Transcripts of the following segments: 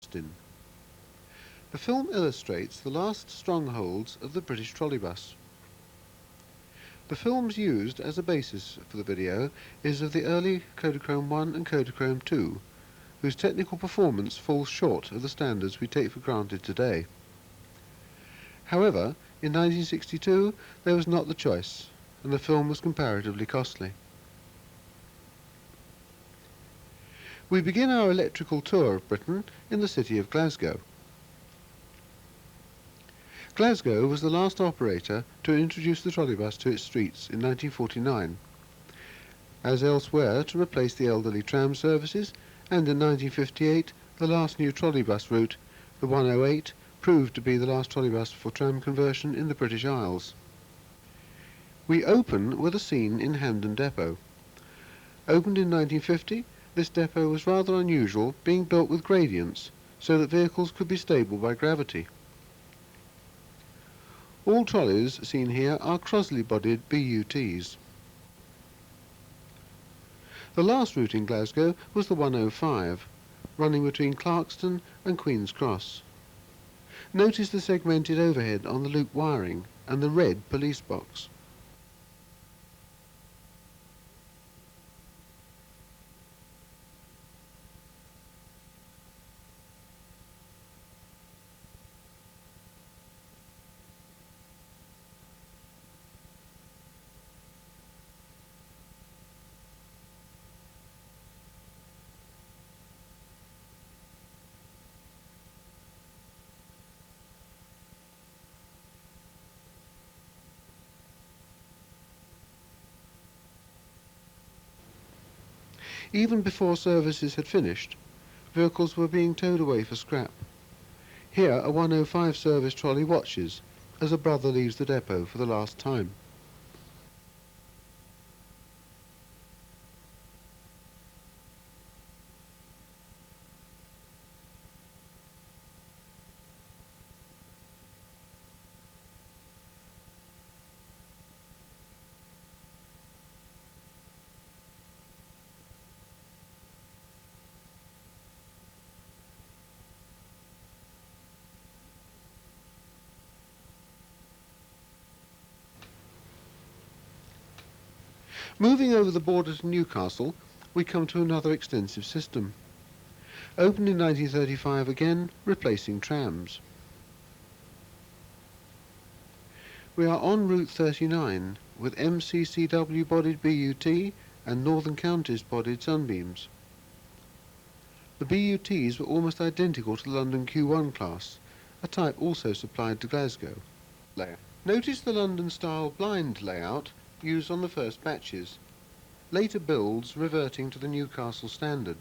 Ashton. The film illustrates the last strongholds of the British trolleybus. The films used as a basis for the video is of the early Kodachrome 1 and Kodachrome 2, whose technical performance falls short of the standards we take for granted today. However, in 1962 there was not the choice, and the film was comparatively costly. We begin our electrical tour of Britain in the city of Glasgow. Glasgow was the last operator to introduce the trolleybus to its streets in 1949, as elsewhere to replace the elderly tram services, and in 1958 the last new trolleybus route, the 108, proved to be the last trolleybus for tram conversion in the British Isles. We open with a scene in Hamden Depot. Opened in 1950, this depot was rather unusual, being built with gradients, so that vehicles could be stable by gravity. All trolleys seen here are Crosley-bodied BUTs. The last route in Glasgow was the 105, running between Clarkston and Queen's Cross. Notice the segmented overhead on the loop wiring and the red police box. Even before services had finished, vehicles were being towed away for scrap. Here a 105 service trolley watches as a brother leaves the depot for the last time. Moving over the border to Newcastle, we come to another extensive system. Opened in 1935 again, replacing trams. We are on Route 39, with MCCW-bodied BUT and Northern Counties-bodied Sunbeams. The BUTs were almost identical to the London Q1 class, a type also supplied to Glasgow. Notice the London-style blind layout used on the first batches, later builds reverting to the Newcastle standard.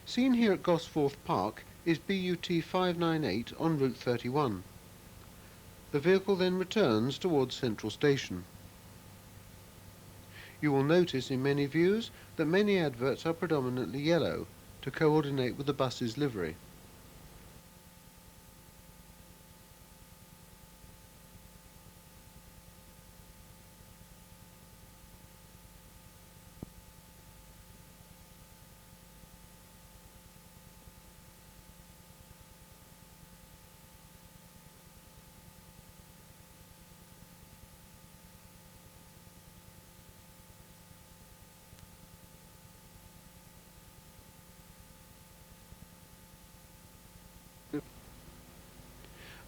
Seen here at Gosforth Park is BUT 598 on Route 31. The vehicle then returns towards Central Station. You will notice in many views that many adverts are predominantly yellow to coordinate with the bus's livery.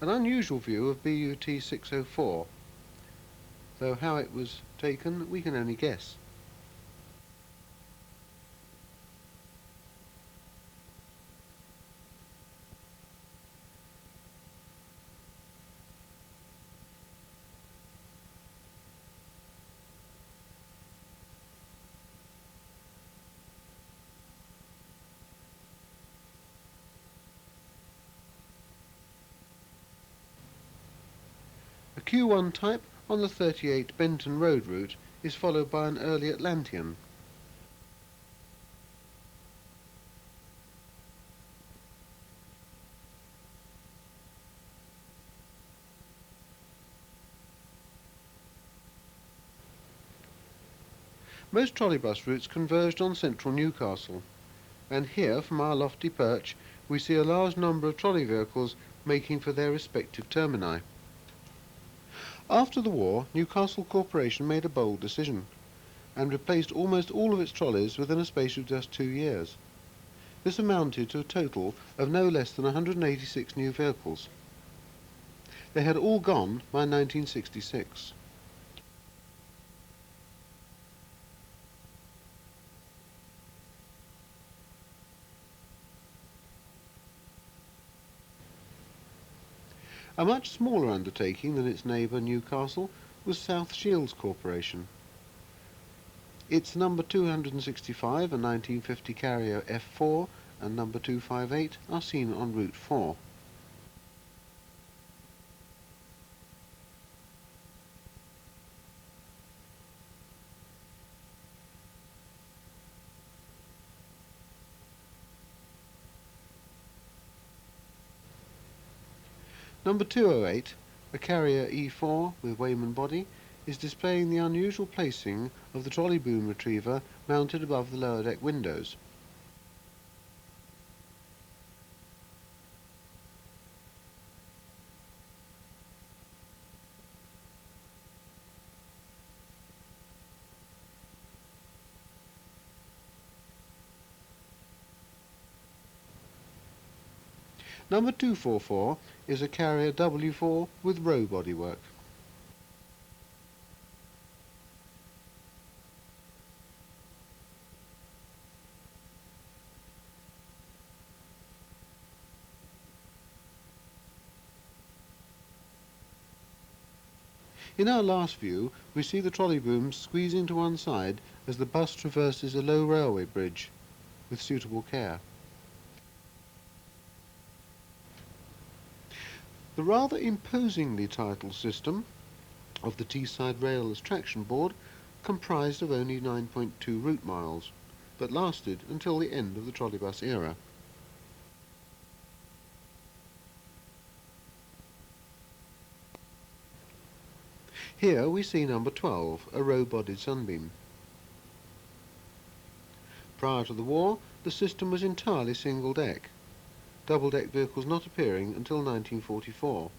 An unusual view of BUT 604, though how it was taken we can only guess. A Q1 type on the 38 Benton Road route is followed by an early Atlantean. Most trolleybus routes converged on central Newcastle, and here, from our lofty perch, we see a large number of trolley vehicles making for their respective termini. After the war, Newcastle Corporation made a bold decision, and replaced almost all of its trolleys within a space of just 2 years. This amounted to a total of no less than 186 new vehicles. They had all gone by 1966. A much smaller undertaking than its neighbour Newcastle was South Shields Corporation. Its number 265, a 1950 carrier F4, and number 258 are seen on Route 4. Number 208, a carrier E4 with Wayman body, is displaying the unusual placing of the trolley boom retriever mounted above the lower deck windows. Number 244 is a carrier W4 with row bodywork. In our last view, we see the trolley booms squeezing to one side as the bus traverses a low railway bridge with suitable care. The rather imposingly titled system of the Teesside Railways Traction Board comprised of only 9.2 route miles, but lasted until the end of the trolleybus era. Here we see number 12, a row-bodied sunbeam. Prior to the war, the system was entirely single-deck, double-deck vehicles not appearing until 1944.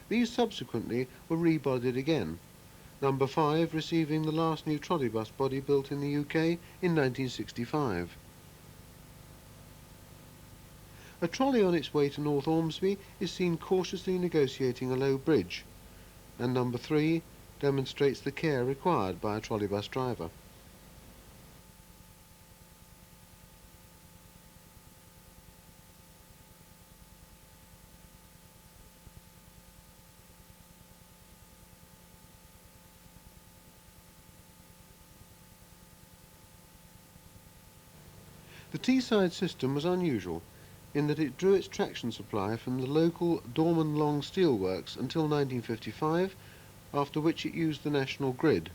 These subsequently were rebodied again, number 5 receiving the last new trolleybus body built in the UK in 1965. A trolley on its way to North Ormsby is seen cautiously negotiating a low bridge, and number 3 demonstrates the care required by a trolleybus driver. The Teesside system was unusual in that it drew its traction supply from the local Dorman Long steelworks until 1955, after which it used the national grid.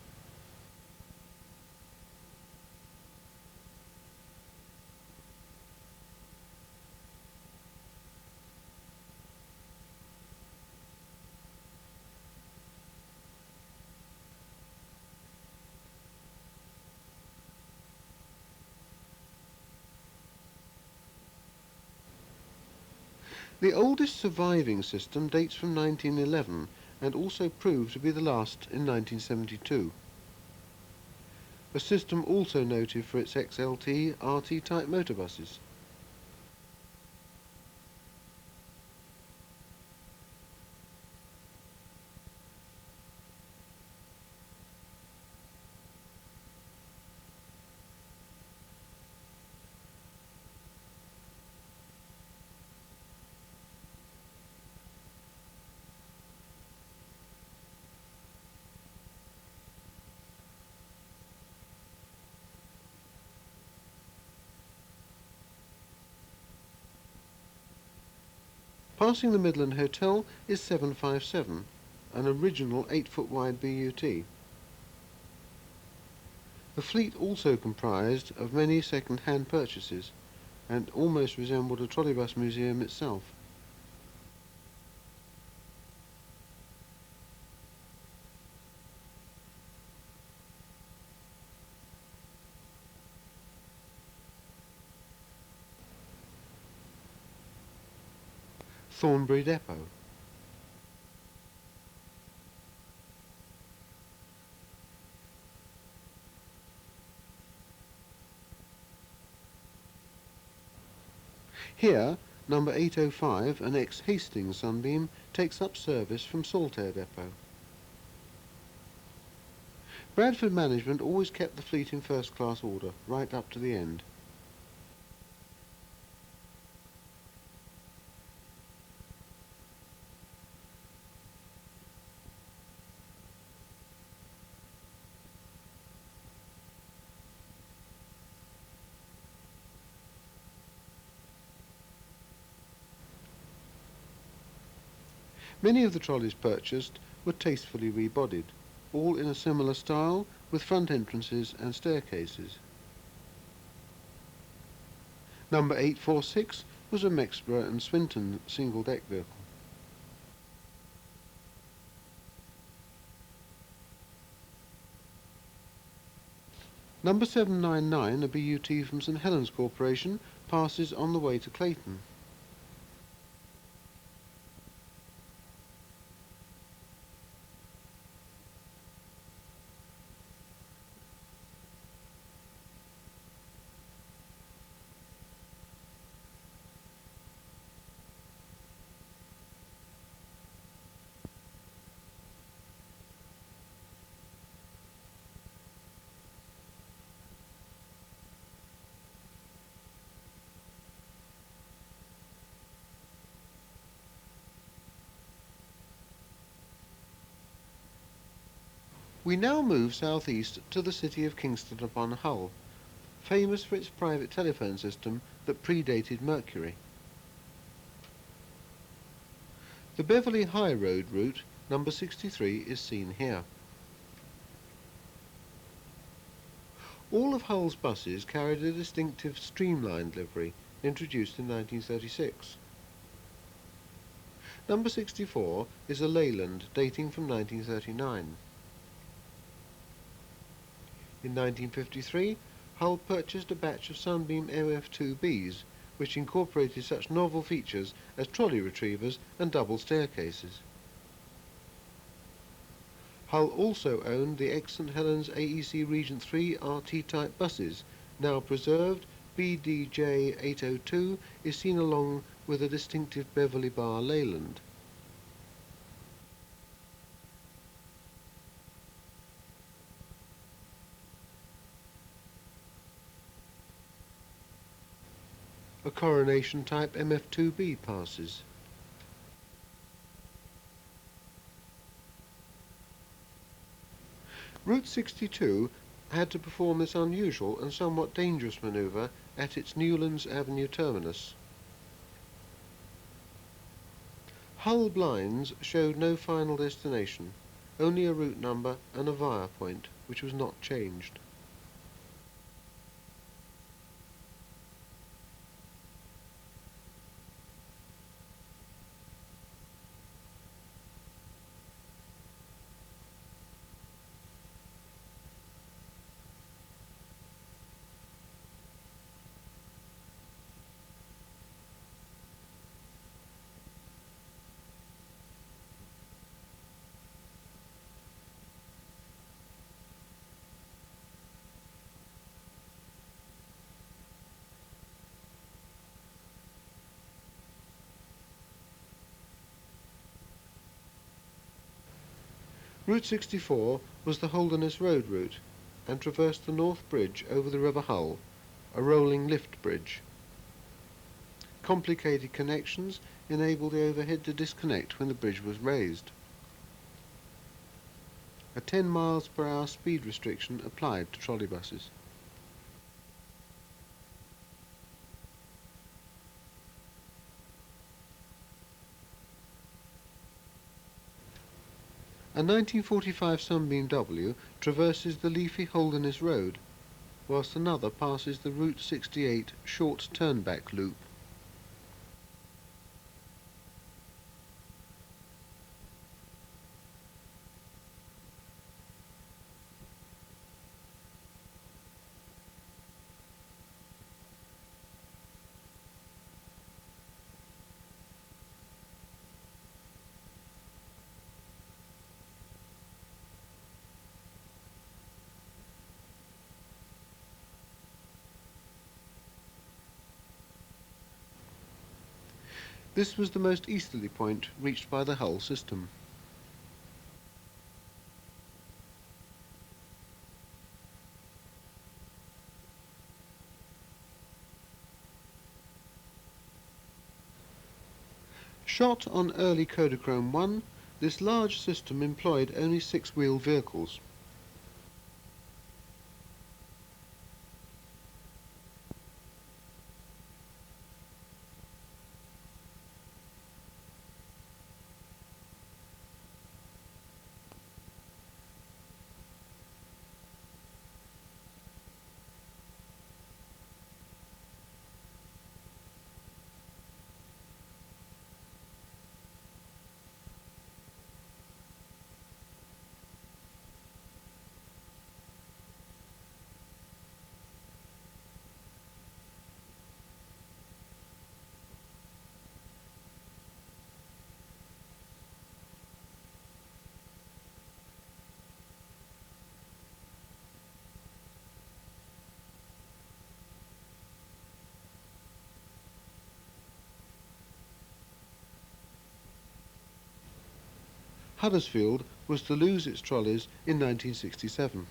The oldest surviving system dates from 1911 and also proved to be the last in 1972. A system also noted for its XLT, RT type motorbuses. Passing the Midland Hotel is 757, an original 8-foot wide BUT. The fleet also comprised of many second-hand purchases and almost resembled a trolleybus museum itself. Thornbury Depot. Here, number 805, an ex-Hastings Sunbeam, takes up service from Saltaire Depot. Bradford management always kept the fleet in first-class order, right up to the end. Many of the trolleys purchased were tastefully rebodied, all in a similar style, with front entrances and staircases. Number 846 was a Mexborough and Swinton single-deck vehicle. Number 799, a BUT from St Helens Corporation, passes on the way to Clayton. We now move southeast to the city of Kingston upon Hull, famous for its private telephone system that predated Mercury. The Beverley High Road route, number 63, is seen here. All of Hull's buses carried a distinctive streamlined livery, introduced in 1936. Number 64 is a Leyland dating from 1939. In 1953, Hull purchased a batch of Sunbeam MF2Bs, which incorporated such novel features as trolley retrievers and double staircases. Hull also owned the ex-St Helens AEC Regent 3 RT-type buses. Now preserved, BDJ 802 is seen along with a distinctive Beverley Bar Leyland. A Coronation type MF2B passes. Route 62 had to perform this unusual and somewhat dangerous manoeuvre at its Newlands Avenue terminus. Hull blinds showed no final destination, only a route number and a via point, which was not changed. Route 64 was the Holderness Road route and traversed the North Bridge over the River Hull, a rolling lift bridge. Complicated connections enabled the overhead to disconnect when the bridge was raised. A 10 miles per hour speed restriction applied to trolleybuses. A 1945 Sunbeam W traverses the leafy Holderness Road, whilst another passes the Route 68 short turnback loop. This was the most easterly point reached by the Hull system. Shot on early Kodachrome 1, this large system employed only six-wheel vehicles. Huddersfield was to lose its trolleys in 1967.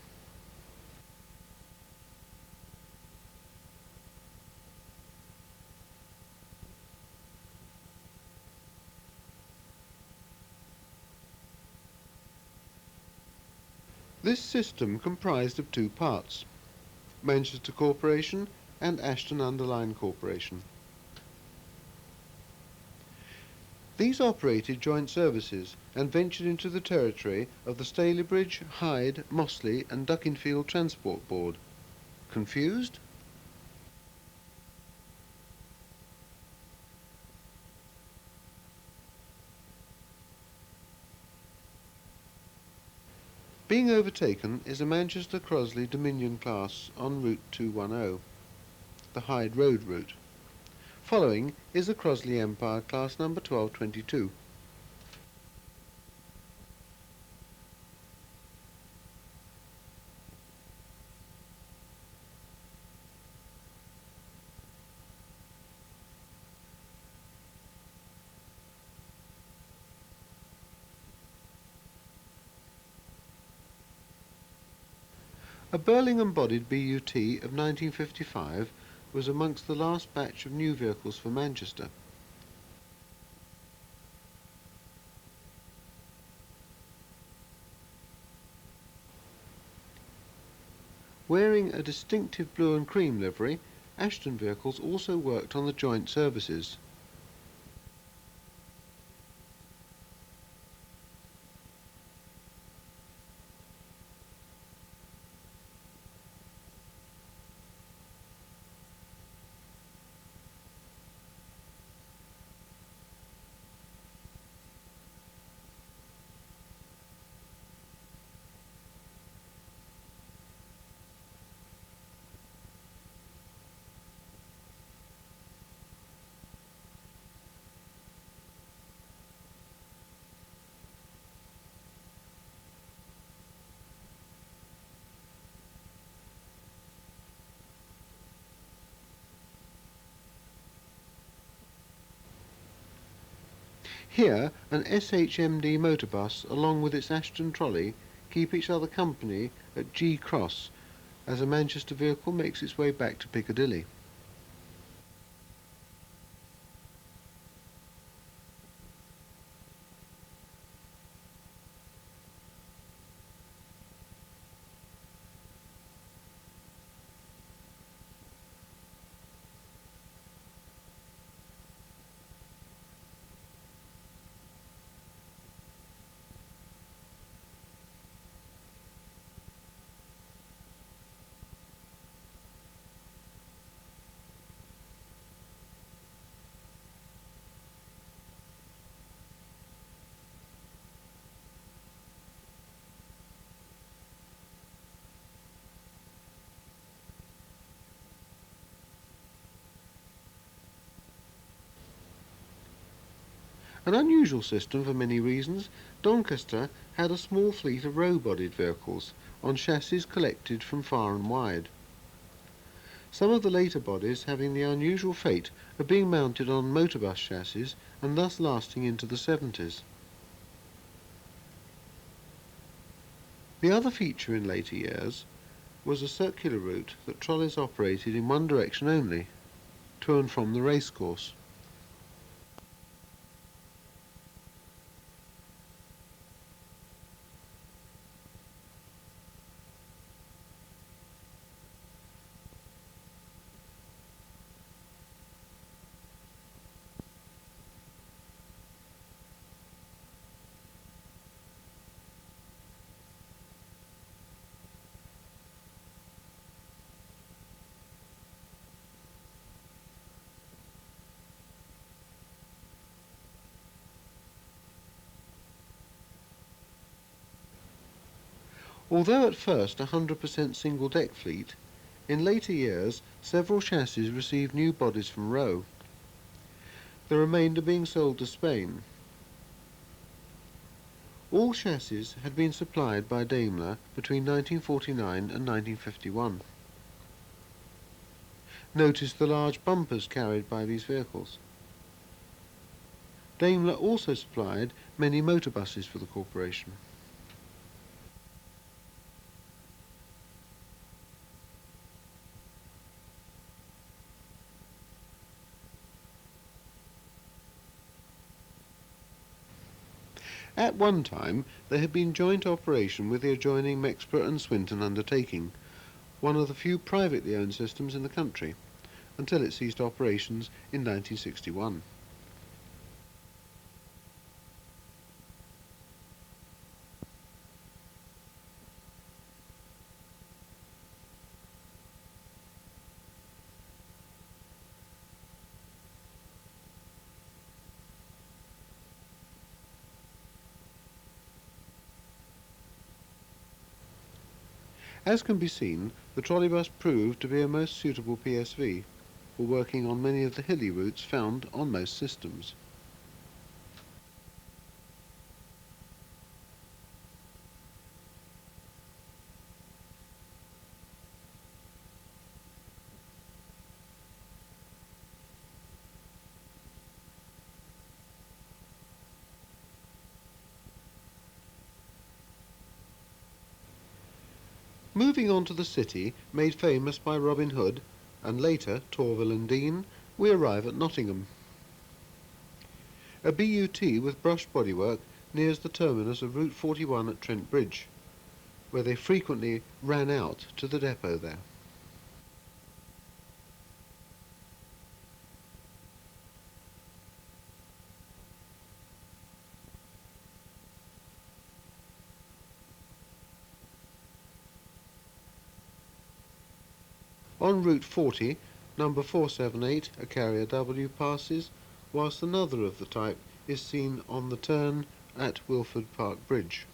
This system comprised of two parts, Manchester Corporation and Ashton Underline Corporation. These operated joint services and ventured into the territory of the Stalybridge, Hyde, Mossley and Dukinfield Transport Board. Confused? Being overtaken is a Manchester Crosley Dominion class en route 210, the Hyde Road route. Following is the Crosley Empire class number 1222. A Burlingham-bodied BUT of 1955 was amongst the last batch of new vehicles for Manchester. Wearing a distinctive blue and cream livery, Ashton vehicles also worked on the joint services. Here, an SHMD motorbus along with its Ashton trolley keep each other company at G Cross as a Manchester vehicle makes its way back to Piccadilly. An unusual system for many reasons, Doncaster had a small fleet of row-bodied vehicles on chassis collected from far and wide. Some of the later bodies having the unusual fate of being mounted on motorbus chassis and thus lasting into the 70s. The other feature in later years was a circular route that trolleys operated in one direction only, to and from the racecourse. Although at first a 100% single-deck fleet, in later years several chassis received new bodies from Rowe, the remainder being sold to Spain. All chassis had been supplied by Daimler between 1949 and 1951. Notice the large bumpers carried by these vehicles. Daimler also supplied many motorbuses for the corporation. At one time, there had been joint operation with the adjoining Mexborough and Swinton undertaking, one of the few privately owned systems in the country, until it ceased operations in 1961. As can be seen, the trolleybus proved to be a most suitable PSV for working on many of the hilly routes found on most systems. Moving on to the city, made famous by Robin Hood, and later Torval and Dean, we arrive at Nottingham. A BUT with brushed bodywork nears the terminus of Route 41 at Trent Bridge, where they frequently ran out to the depot there. On Route 40, number 478, a carrier W, passes, whilst another of the type is seen on the turn at Wilford Park Bridge.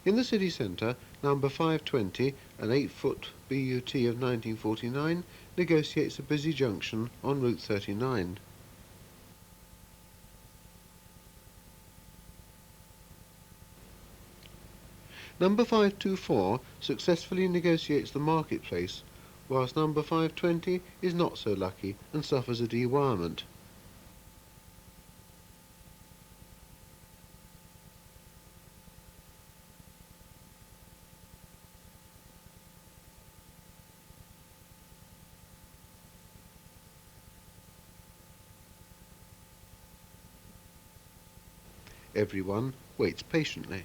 In the city centre, number 520, an 8-foot BUT of 1949, negotiates a busy junction on Route 39. Number 524 successfully negotiates the marketplace, whilst number 520 is not so lucky and suffers a dewirement. Everyone waits patiently.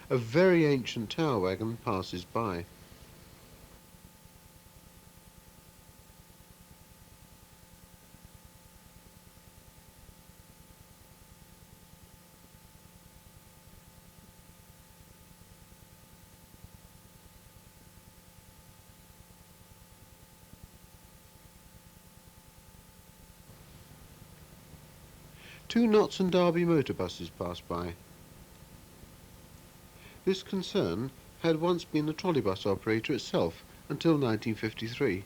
A very ancient tower wagon passes by. Two Notts and Derby motor buses pass by. This concern had once been a trolleybus operator itself until 1953.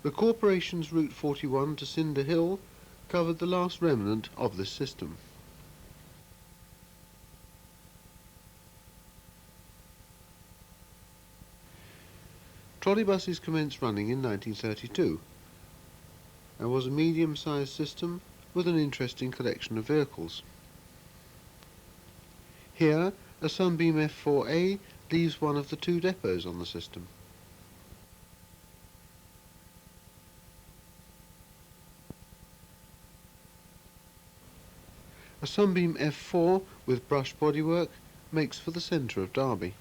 The corporation's Route 41 to Cinder Hill covered the last remnant of this system. Trolleybuses commenced running in 1932 and was a medium-sized system with an interesting collection of vehicles. Here, a Sunbeam F4A leaves one of the two depots on the system. A Sunbeam F4 with brushed bodywork makes for the centre of Derby.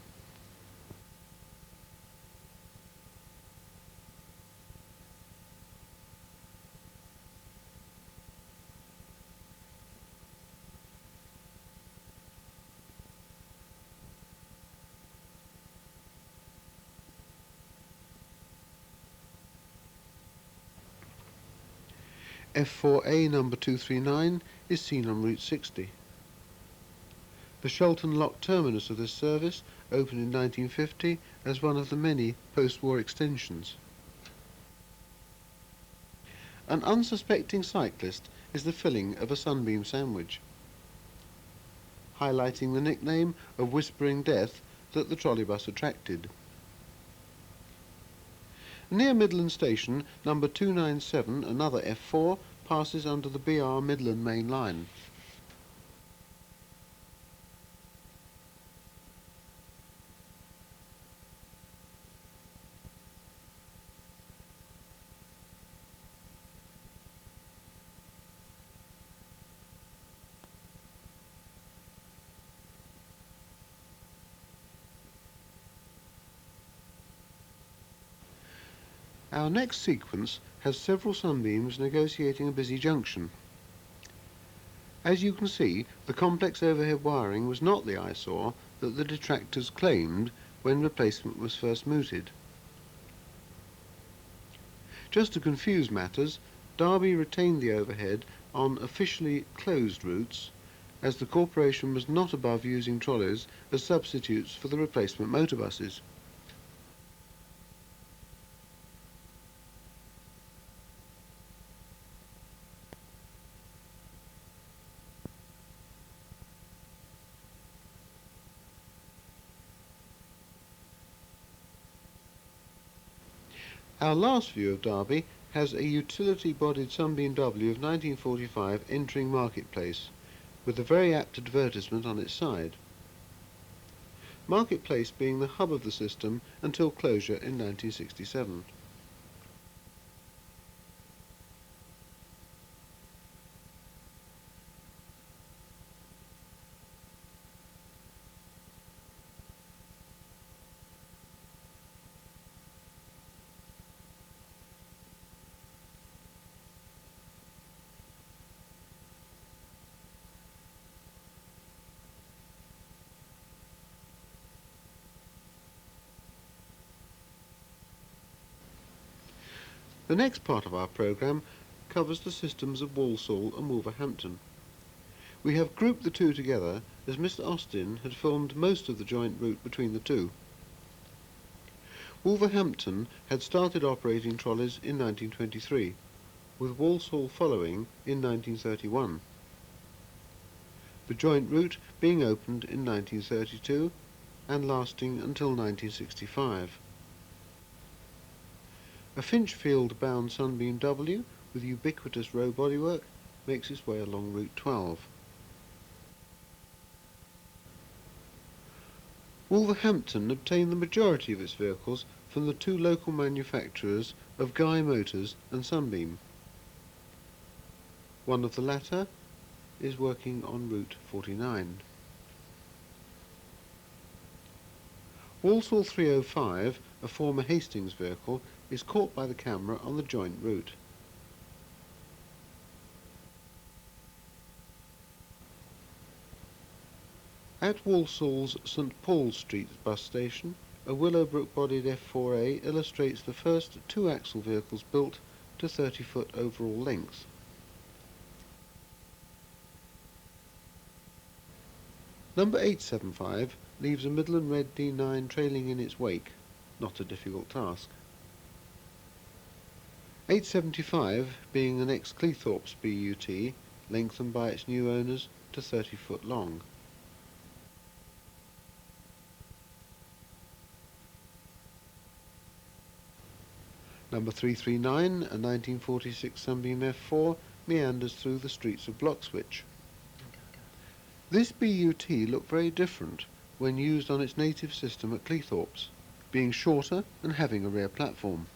F4A number 239 is seen on Route 60. The Shelton Lock terminus of this service opened in 1950 as one of the many post-war extensions. An unsuspecting cyclist is the filling of a Sunbeam sandwich, highlighting the nickname of Whispering Death that the trolleybus attracted. Near Midland Station, number 297, another F4, passes under the BR Midland Main Line. Our next sequence has several sunbeams negotiating a busy junction. As you can see, the complex overhead wiring was not the eyesore that the detractors claimed when replacement was first mooted. Just to confuse matters, Derby retained the overhead on officially closed routes, as the corporation was not above using trolleys as substitutes for the replacement motorbuses. Our last view of Derby has a utility-bodied Sunbeam W of 1945 entering Marketplace, with a very apt advertisement on its side. Marketplace being the hub of the system until closure in 1967. The next part of our programme covers the systems of Walsall and Wolverhampton. We have grouped the two together as Mr. Austin had filmed most of the joint route between the two. Wolverhampton had started operating trolleys in 1923, with Walsall following in 1931. The joint route being opened in 1932 and lasting until 1965. A Finchfield-bound Sunbeam W with ubiquitous row bodywork makes its way along Route 12. Wolverhampton obtained the majority of its vehicles from the two local manufacturers of Guy Motors and Sunbeam. One of the latter is working on Route 49. Walsall 305, a former Hastings vehicle, is caught by the camera on the joint route. At Walsall's St Paul's Street bus station, a Willowbrook-bodied F4A illustrates the first two-axle vehicles built to 30-foot overall length. Number 875 leaves a Midland Red D9 trailing in its wake, not a difficult task. 875 being an ex-Cleethorpes BUT, lengthened by its new owners to 30 foot long. Number 339, a 1946 Sunbeam F4, meanders through the streets of Bloxwich. This BUT looked very different when used on its native system at Cleethorpes, being shorter and having a rear platform.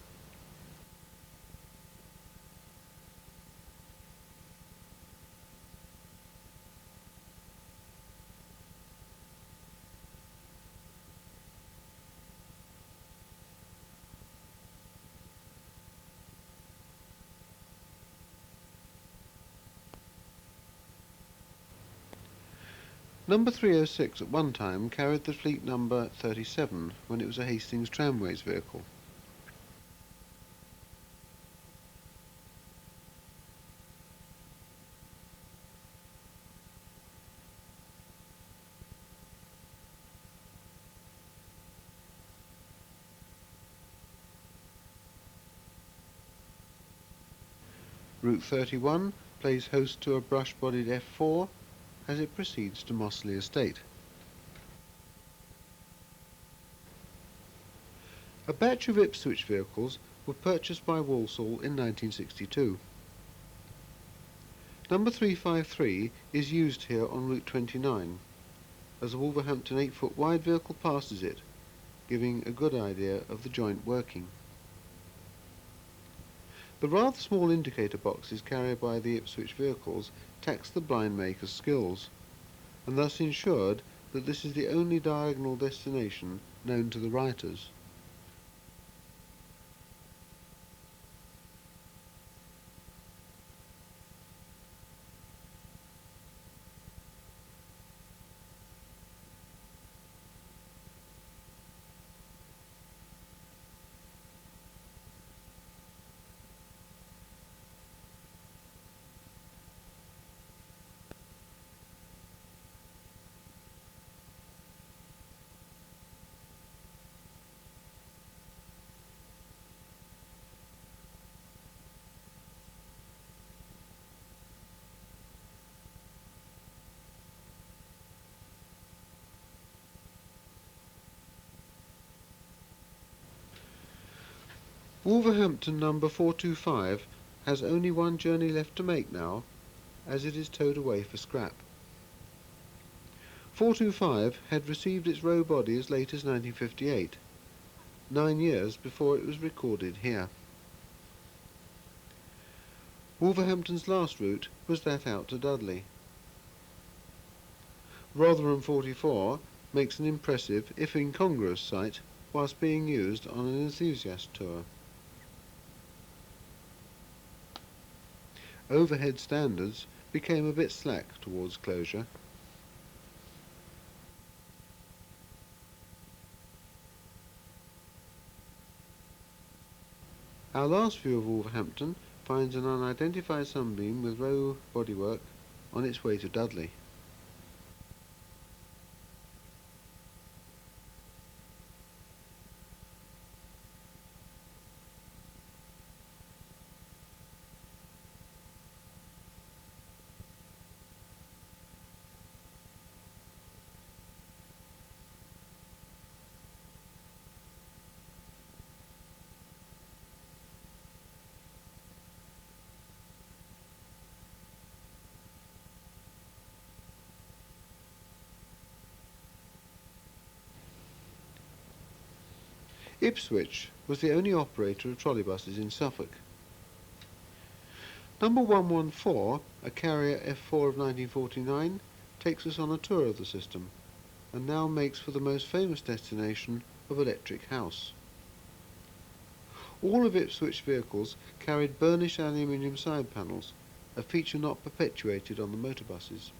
Number 306 at one time carried the fleet number 37 when it was a Hastings Tramways vehicle. Route 31 plays host to a brush-bodied F4 as it proceeds to Mossley Estate. A batch of Ipswich vehicles were purchased by Walsall in 1962. Number 353 is used here on Route 29, as a Wolverhampton 8-foot wide vehicle passes it, giving a good idea of the joint working. The rather small indicator boxes carried by the Ipswich vehicles taxed the blind maker's skills, and thus ensured that this is the only diagonal destination known to the writers. Wolverhampton number 425 has only one journey left to make now, as it is towed away for scrap. 425 had received its row body as late as 1958, 9 years before it was recorded here. Wolverhampton's last route was that out to Dudley. Rotherham 44 makes an impressive, if incongruous, sight whilst being used on an enthusiast tour. Overhead standards became a bit slack towards closure. Our last view of Wolverhampton finds an unidentified sunbeam with row bodywork on its way to Dudley. Ipswich was the only operator of trolleybuses in Suffolk. Number 114, a carrier F4 of 1949, takes us on a tour of the system, and now makes for the most famous destination of Electric House. All of Ipswich vehicles carried burnished aluminium side panels, a feature not perpetuated on the motor buses.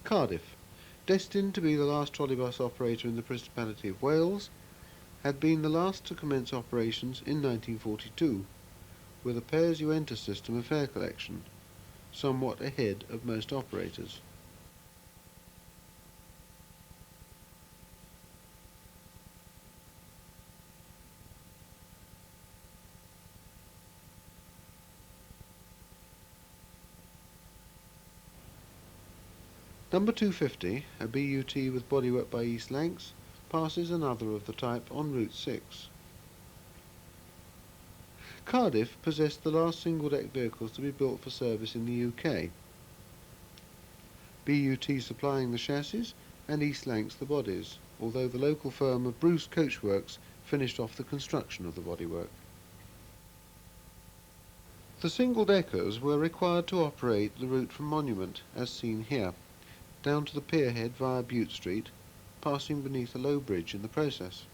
Cardiff, destined to be the last trolleybus operator in the Principality of Wales, had been the last to commence operations in 1942, with a pay-as-you-enter system of fare collection, somewhat ahead of most operators. Number 250, a BUT with bodywork by East Lancs, passes another of the type on Route 6. Cardiff possessed the last single-deck vehicles to be built for service in the UK, BUT supplying the chassis and East Lancs the bodies, although the local firm of Bruce Coachworks finished off the construction of the bodywork. The single-deckers were required to operate the route from Monument, as seen here, down to the pierhead via Bute Street, passing beneath a low bridge in the process.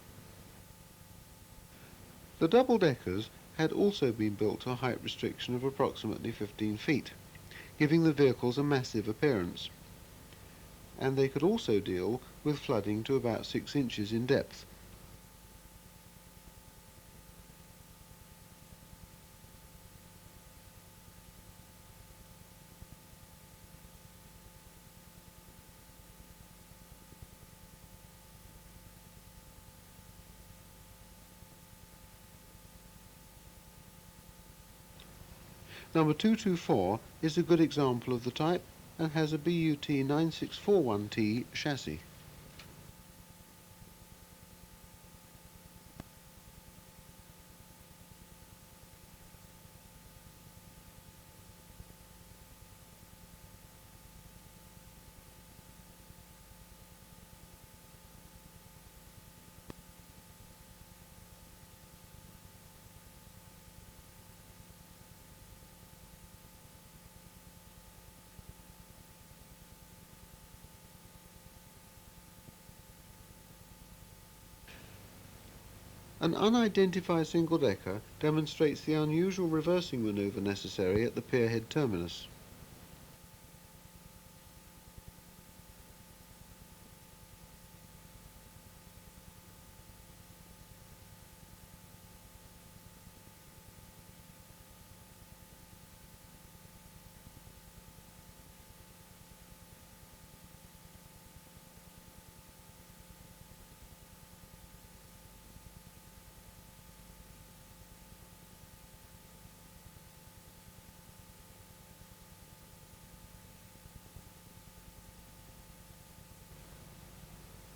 The double-deckers had also been built to a height restriction of approximately 15 feet, giving the vehicles a massive appearance, and they could also deal with flooding to about 6 inches in depth. Number 224 is a good example of the type and has a BUT 9641T chassis. An unidentified single-decker demonstrates the unusual reversing manoeuvre necessary at the pierhead terminus.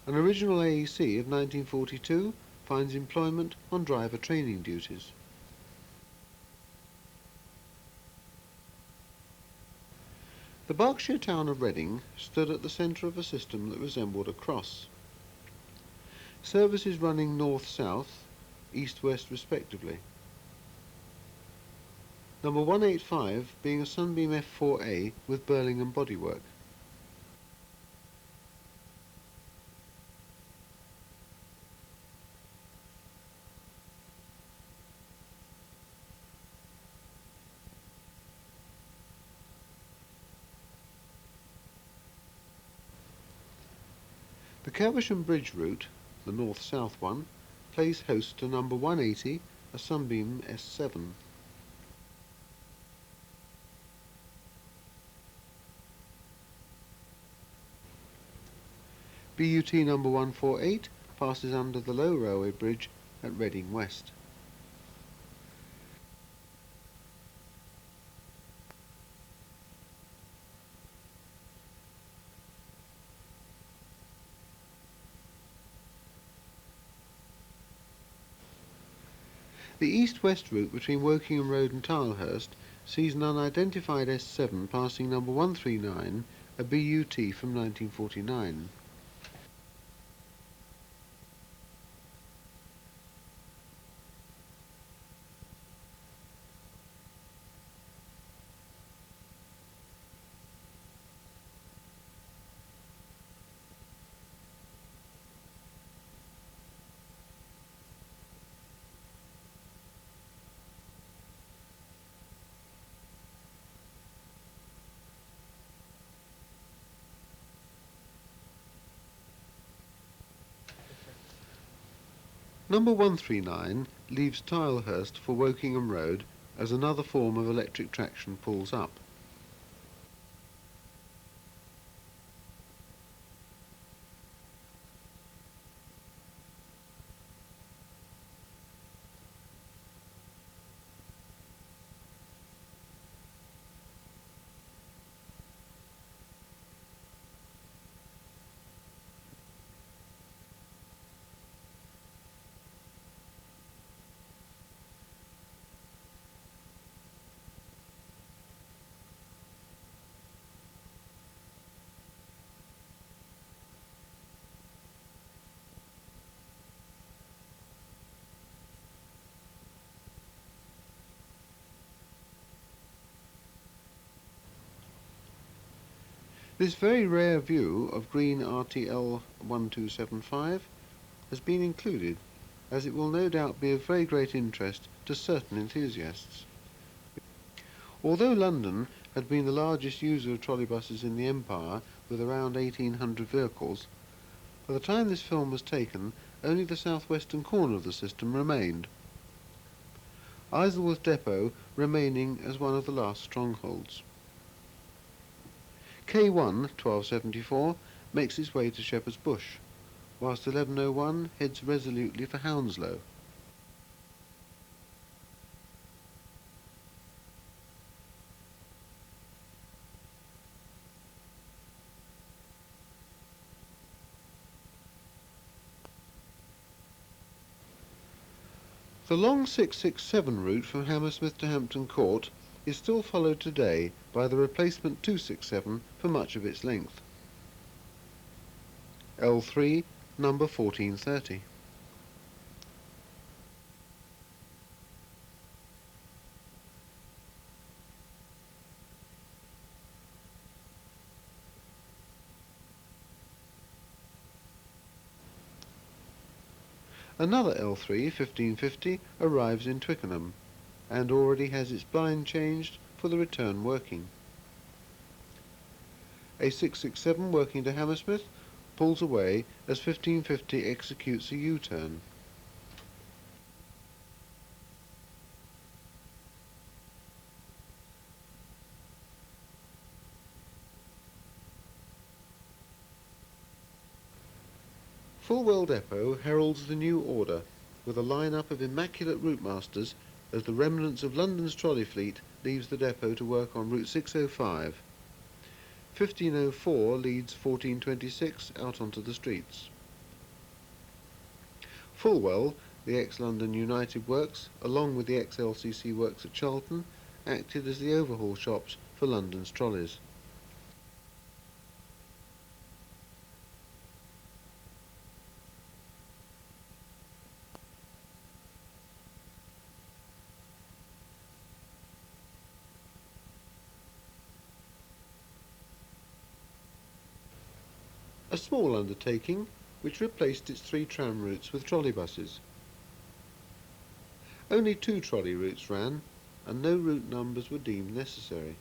An original AEC of 1942 finds employment on driver training duties. The Berkshire town of Reading stood at the centre of a system that resembled a cross. Services running north-south, east-west respectively. Number 185 being a Sunbeam F4A with Birmingham bodywork. The Caversham Bridge route, the north-south one, plays host to number 180, a Sunbeam S7. BUT number 148 passes under the low railway bridge at Reading West. The east-west route between Wokingham Road and Tilehurst sees an unidentified S7 passing number 139, a BUT from 1949. Number 139 leaves Tilehurst for Wokingham Road as another form of electric traction pulls up. This very rare view of green RTL 1275 has been included, as it will no doubt be of very great interest to certain enthusiasts. Although London had been the largest user of trolleybuses in the Empire, with around 1,800 vehicles, by the time this film was taken, only the southwestern corner of the system remained, Isleworth Depot remaining as one of the last strongholds. K1 1274 makes its way to Shepherd's Bush, whilst 1101 heads resolutely for Hounslow. The long 667 route from Hammersmith to Hampton Court is still followed today by the replacement 267 for much of its length. L3, number 1430. Another L3, 1550, arrives in Twickenham, and already has its blind changed for the return working. A 667 working to Hammersmith pulls away as 1550 executes a U-turn. Fulwell Depot heralds the new order, with a line-up of immaculate route masters as the remnants of London's trolley fleet leaves the depot to work on Route 605. 1504 leads 1426 out onto the streets. Fulwell, the ex-London United Works, along with the ex-LCC works at Charlton, acted as the overhaul shops for London's trolleys. A small undertaking which replaced its 3 tram routes with trolleybuses. Only 2 trolley routes ran, and no route numbers were deemed necessary.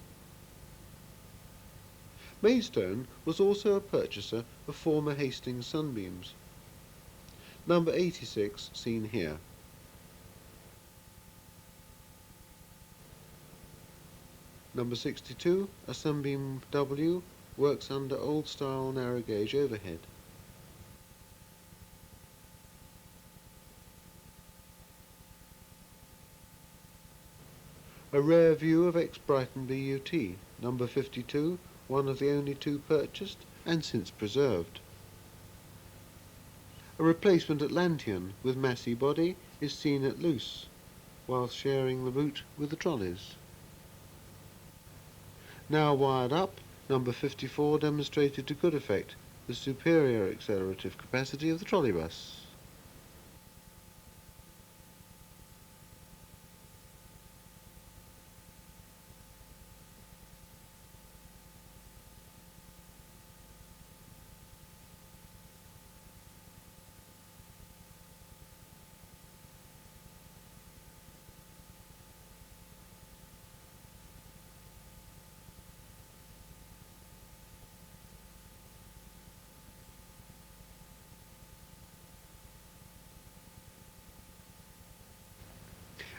Maidstone was also a purchaser of former Hastings sunbeams. Number 86 seen here. Number 62, a sunbeam W, works under old-style narrow gauge overhead. A rare view of ex-Brighton BUT, number 52, one of the only two purchased and since preserved. A replacement Atlantean with massy body is seen at loose, whilst sharing the route with the trolleys. Now wired up, number 54 demonstrated to good effect the superior accelerative capacity of the trolleybus.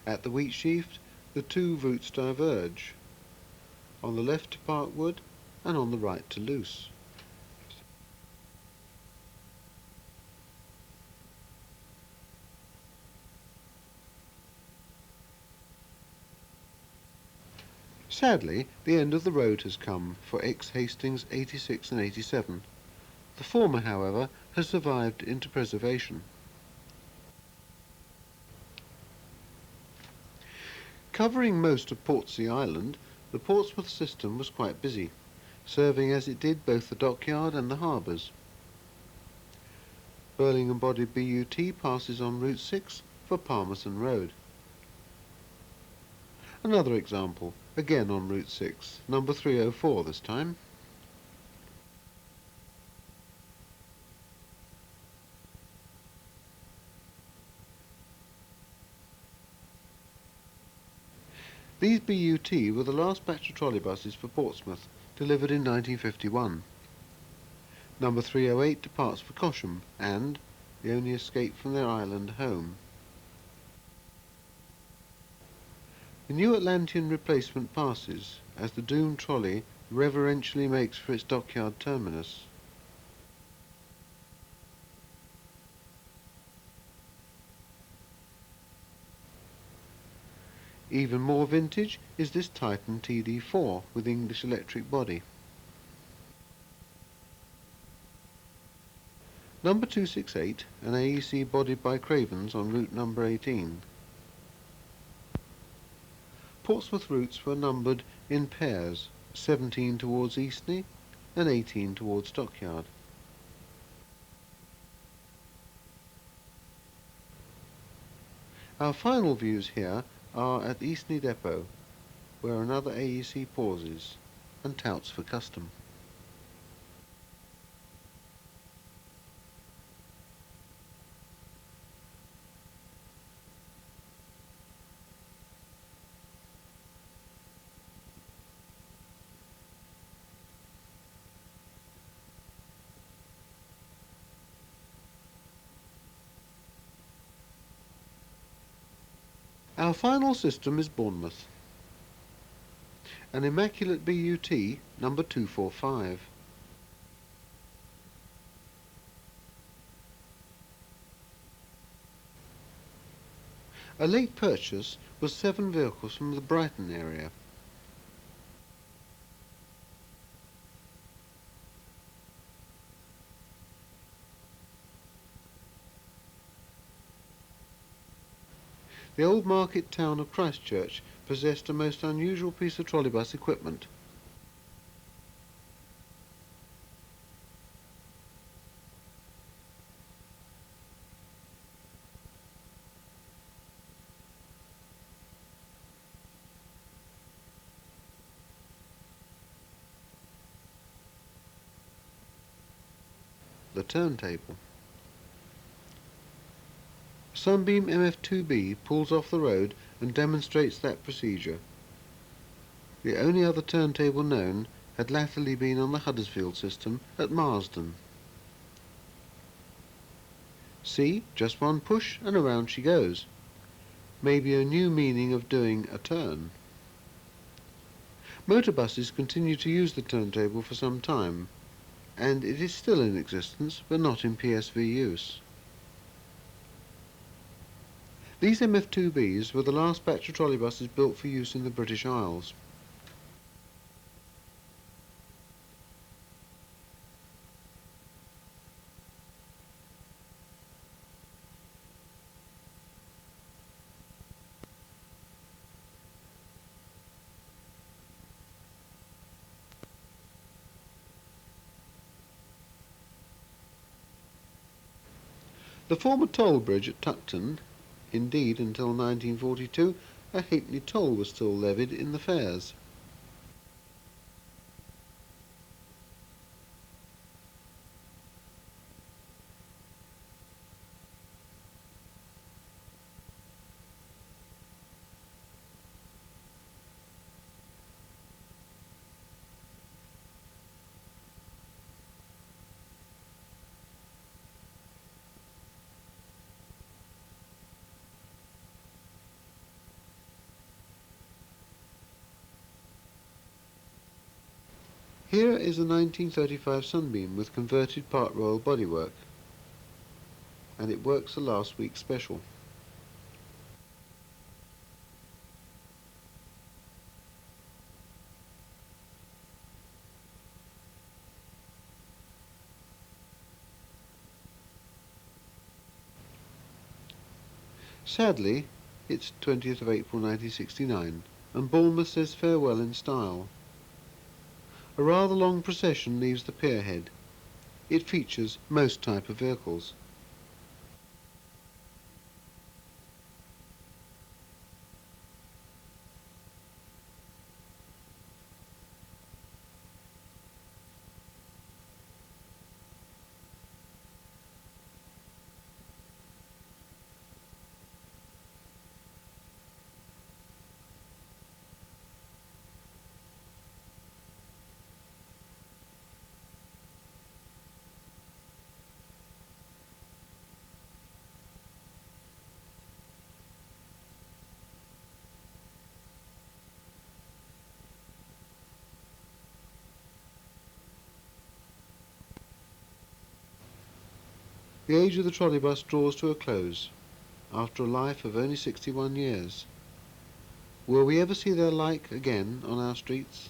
At the Wheatsheaf, the two routes diverge, on the left to Parkwood and on the right to Luce. Sadly, the end of the road has come for ex-Hastings 86 and 87. The former, however, has survived into preservation. Covering most of Portsea Island, the Portsmouth system was quite busy, serving as it did both the dockyard and the harbours. Birling-embodied BUT passes on Route 6 for Palmerston Road. Another example, again on Route 6, number 304 this time. These BUT were the last batch of trolleybuses for Portsmouth, delivered in 1951. Number 308 departs for Cosham and the only escape from their island home. The new Atlantean replacement passes as the doomed trolley reverentially makes for its dockyard terminus. Even more vintage is this Titan TD4 with English electric body. Number 268, an AEC bodied by Cravens on route number 18. Portsmouth routes were numbered in pairs, 17 towards Eastney and 18 towards Dockyard. Our final views here are at Eastney Depot, where another AEC pauses and touts for custom. Our final system is Bournemouth. An immaculate BUT, number 245. A late purchase was 7 vehicles from the Brighton area. The old market town of Christchurch possessed a most unusual piece of trolleybus equipment. The turntable. Sunbeam MF2B pulls off the road and demonstrates that procedure. The only other turntable known had latterly been on the Huddersfield system at Marsden. See, just one push and around she goes. Maybe a new meaning of doing a turn. Motor buses continue to use the turntable for some time, and it is still in existence, but not in PSV use. These MF2Bs were the last batch of trolleybuses built for use in the British Isles. The former toll bridge at Tuckton, indeed until 1942, a halfpenny toll was still levied in the fares. Here is a 1935 Sunbeam with converted Part Royal bodywork, and it works the last week's special. Sadly, it's 20th of April 1969, and Bournemouth says farewell in style. A rather long procession leaves the pierhead. It features most type of vehicles. The age of the trolleybus draws to a close, after a life of only 61 years. Will we ever see their like again on our streets?